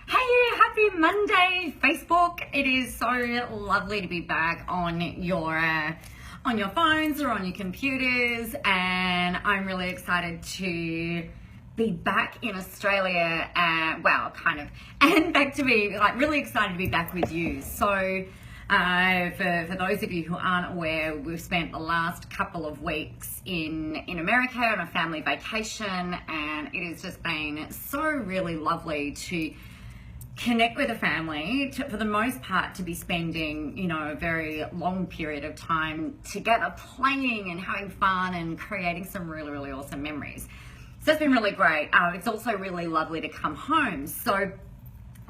Hey, happy Monday, Facebook. It is so lovely to be back on your phones or on your computers, and I'm really excited to be back in Australia, and back to be really excited to be back with you. So for those of you who aren't aware, we've spent the last couple of weeks in America on a family vacation, and it has just been so really lovely to connect with a family, for the most part to be spending, a very long period of time together playing and having fun and creating some really, really awesome memories. So it's been really great. It's also really lovely to come home. So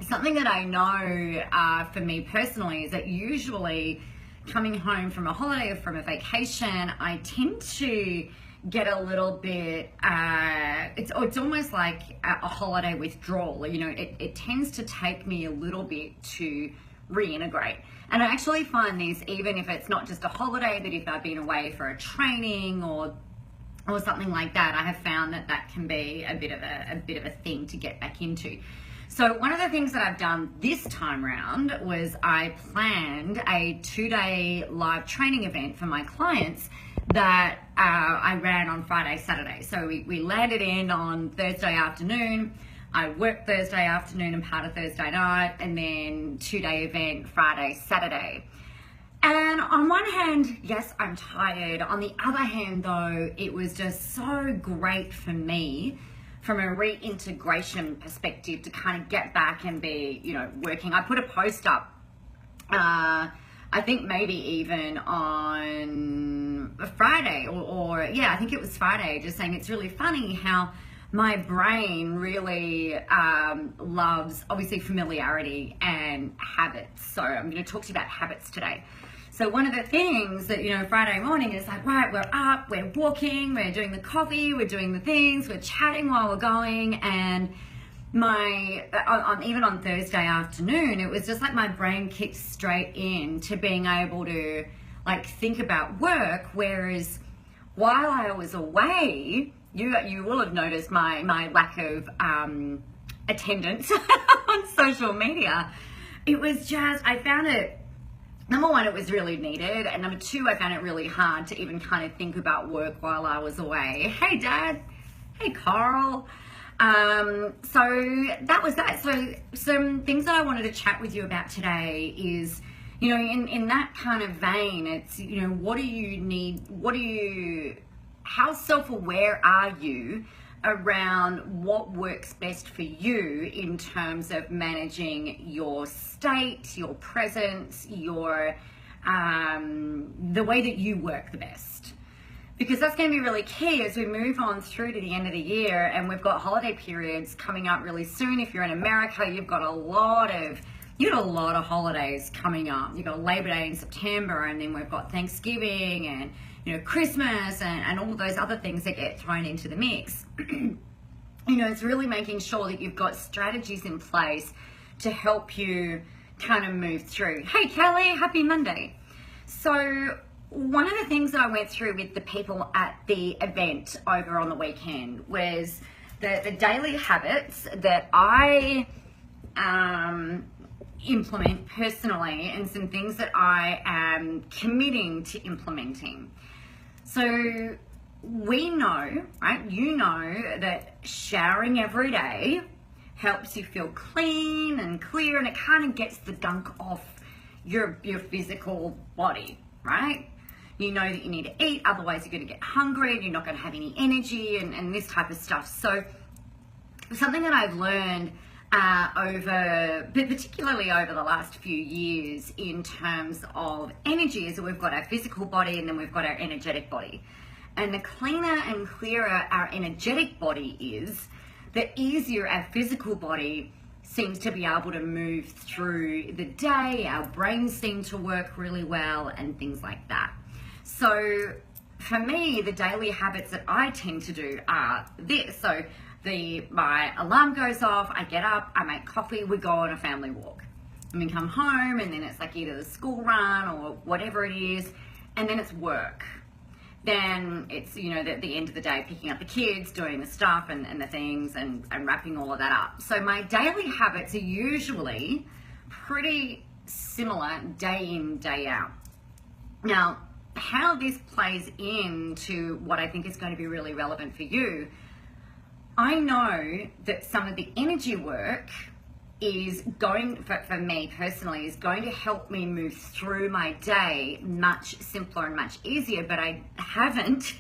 something that I know for me personally is that usually coming home from a holiday or from a vacation, I tend to get a little bit, it's almost like a holiday withdrawal. It tends to take me a little bit to reintegrate. And I actually find this, even if it's not just a holiday, but if I've been away for a training or something like that, I have found that can be a bit of a thing to get back into. So one of the things that I've done this time round was I planned a 2-day live training event for my clients that I ran on Friday, Saturday. So we landed in on Thursday afternoon. I worked Thursday afternoon and part of Thursday night, and then 2-day event Friday, Saturday. And on one hand, yes, I'm tired. On the other hand, though, it was just so great for me from a reintegration perspective to kind of get back and be, working. I put a post up, I think maybe even on a Friday I think it was Friday, just saying it's really funny how my brain really loves, obviously, familiarity and habits. So I'm going to talk to you about habits today. So one of the things that, Friday morning is like, right, we're up, we're walking, we're doing the coffee, we're doing the things, we're chatting while we're going. And even on Thursday afternoon, it was just like my brain kicked straight in to being able to think about work. Whereas while I was away, you will have noticed my lack of attendance on social media. It was just, I found it, number one, it was really needed, and number two, I found it really hard to even kind of think about work while I was away. Hey, Dad. Hey, Carl. So that was that. So some things that I wanted to chat with you about today is, in that kind of vein, it's, what do you need? How self-aware are you around what works best for you in terms of managing your state, your presence, the way that you work the best? Because that's going to be really key as we move on through to the end of the year, and we've got holiday periods coming up really soon. If you're in America, you've got a lot of holidays coming up. You've got Labor Day in September, and then we've got Thanksgiving and Christmas and all of those other things that get thrown into the mix. It's really making sure that you've got strategies in place to help you kind of move through. Hey, Kelly, happy Monday. So one of the things that I went through with the people at the event over on the weekend was the daily habits that I implement personally, and some things that I am committing to implementing. So we know, right? You know that showering every day helps you feel clean and clear, and it kind of gets the gunk off your physical body, right? You know that you need to eat, otherwise you're going to get hungry and you're not going to have any energy and this type of stuff. So something that I've learned particularly over the last few years in terms of energy is that we've got our physical body and then we've got our energetic body. And the cleaner and clearer our energetic body is, the easier our physical body seems to be able to move through the day. Our brains seem to work really well and things like that. So for me, the daily habits that I tend to do are this. So my alarm goes off, I get up, I make coffee, we go on a family walk. And we come home, and then it's like either the school run or whatever it is, and then it's work. then it's, you know, the end of the day, picking up the kids, doing the stuff and the things and wrapping all of that up. So my daily habits are usually pretty similar day in, day out. Now, how this plays into what I think is going to be really relevant for you, I know that some of the energy work is going, for me personally, is going to help me move through my day much simpler and much easier, but I haven't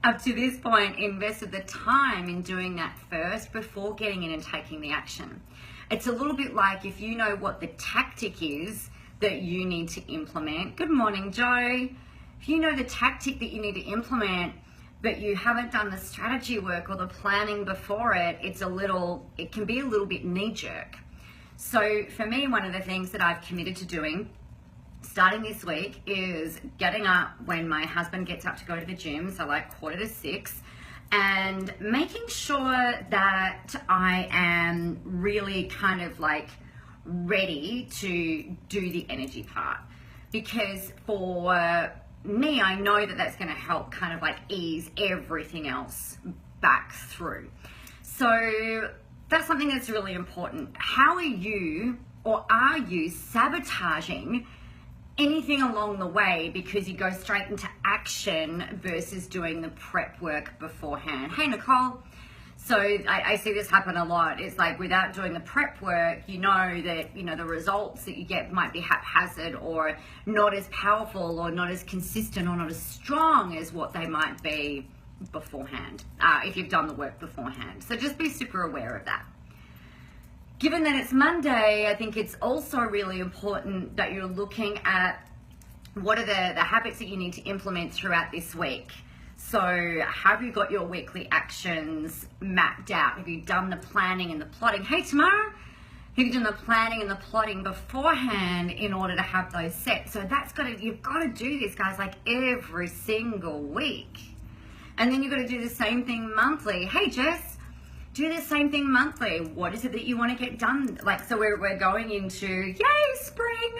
up to this point invested the time in doing that first before getting in and taking the action. It's a little bit like if you know what the tactic is that you need to implement. Good morning, Joe. If you know the tactic that you need to implement, but you haven't done the strategy work or the planning before it, it can be a little bit knee-jerk. So for me, one of the things that I've committed to doing starting this week is getting up when my husband gets up to go to the gym, so like 5:45, and making sure that I am really kind of like ready to do the energy part. Because for me, I know that that's going to help kind of like ease everything else back through. So that's something that's really important. How are you sabotaging anything along the way because you go straight into action versus doing the prep work beforehand? Hey, Nicole. So I see this happen a lot. It's like without doing the prep work, you know that, you know, the results that you get might be haphazard or not as powerful or not as consistent or not as strong as what they might be beforehand, if you've done the work beforehand. So just be super aware of that. Given that it's Monday, I think it's also really important that you're looking at what are the habits that you need to implement throughout this week. So have you got your weekly actions mapped out? Have you done the planning and the plotting? Hey, Tamara, have you done the planning and the plotting beforehand in order to have those set? So you've got to do this, guys, like every single week. And then you've got to do the same thing monthly. Hey, Jess, do the same thing monthly. What is it that you want to get done? Like, so we're going into, yay, spring.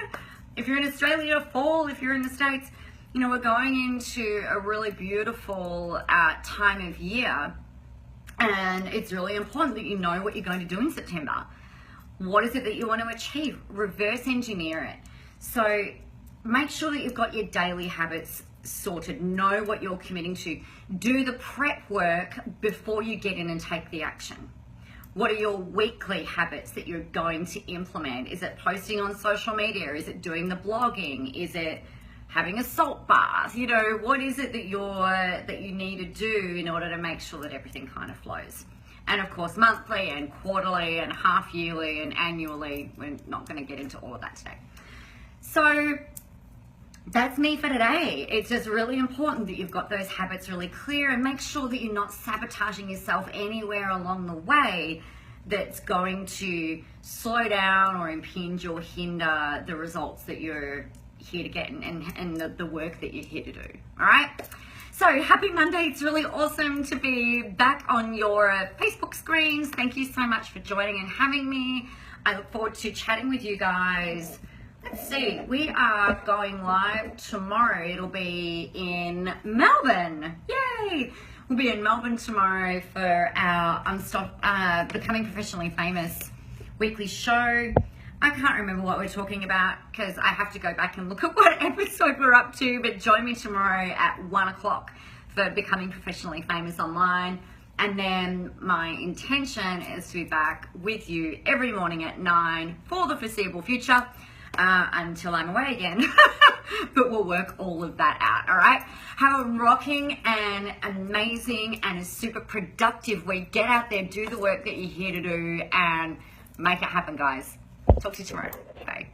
If you're in Australia, fall. If you're in the States, you know, we're going into a really beautiful time of year. And it's really important that you know what you're going to do in September. What is it that you want to achieve? Reverse engineer it. So make sure that you've got your daily habits sorted. Know what you're committing to. Do the prep work before you get in and take the action. What are your weekly habits that you're going to implement? Is it posting on social media? Is it doing the blogging? Is it having a salt bath? You know, what is it that you need to do in order to make sure that everything kind of flows? And of course, monthly and quarterly and half yearly and annually. We're not going to get into all of that today. So that's me for today. It's just really important that you've got those habits really clear and make sure that you're not sabotaging yourself anywhere along the way that's going to slow down or impinge or hinder the results that you're here to get and the work that you're here to do. All right? So happy Monday. It's really awesome to be back on your Facebook screens. Thank you so much for joining and having me. I look forward to chatting with you guys. Let's see, we are going live tomorrow. It'll be in Melbourne. Yay! We'll be in Melbourne tomorrow for our Becoming Professionally Famous weekly show. I can't remember what we're talking about because I have to go back and look at what episode we're up to, but join me tomorrow at 1 o'clock for Becoming Professionally Famous online. And then my intention is to be back with you every morning at 9 for the foreseeable future. Until I'm away again, but we'll work all of that out. All right, have a rocking and amazing and a super productive week. Get out there, do the work that you're here to do, and make it happen, guys. Talk to you tomorrow. Bye.